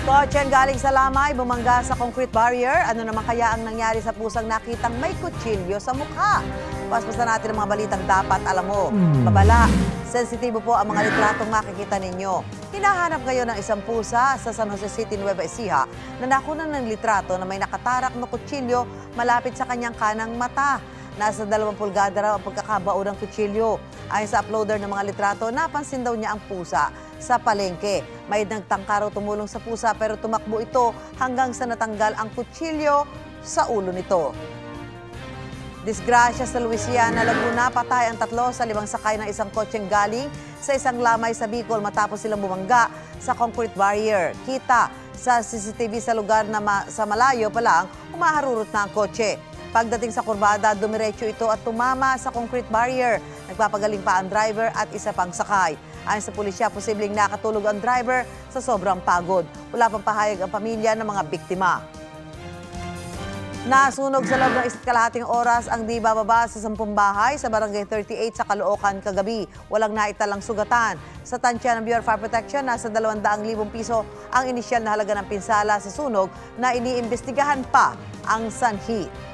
Kotse galing sa Lamay, bumangga sa concrete barrier. Ano naman kaya ang nangyari sa pusang nakitang may kutsilyo sa mukha? Paspasan natin ang mga balitang dapat alam mo. Babala, sensitibo po ang mga litratong makikita ninyo. Hinahanap ngayon ng isang pusa sa San Jose City, Nueva Ecija na nakunan ng litrato na may nakatarak na kutsilyo malapit sa kanyang kanang mata. Nasa 2 pulgada raw ang pagkakabao ng kutsilyo. Ayon sa uploader ng mga litrato, napansin daw niya ang pusa sa palengke. May nagtangka raw tumulong sa pusa pero tumakbo ito hanggang sa natanggal ang kutsilyo sa ulo nito. Disgrasya sa Luisiana, Laguna, patay ang 3 sa 5 sakay ng isang kotseng galing sa isang lamay sa Bicol matapos silang bumangga sa concrete barrier. Kita sa CCTV sa lugar na sa malayo pa lang, humaharurot na ang kotse. Pagdating sa kurbada, dumiretso ito at tumama sa concrete barrier. Nagpapagaling pa ang driver at isa pang sakay. Ayon sa pulisya, posibleng nakatulog ang driver sa sobrang pagod. Wala pang pahayag ang pamilya ng mga biktima. Nasunog sa loob ng 1.5 oras ang di bababa sa 10 bahay sa Barangay 38 sa Caloocan kagabi. Walang naitalang sugatan. Sa tansya ng Bureau of Fire Protection, nasa 200,000 piso ang inisyal na halaga ng pinsala sa sunog na iniimbestigahan pa ang sanhi.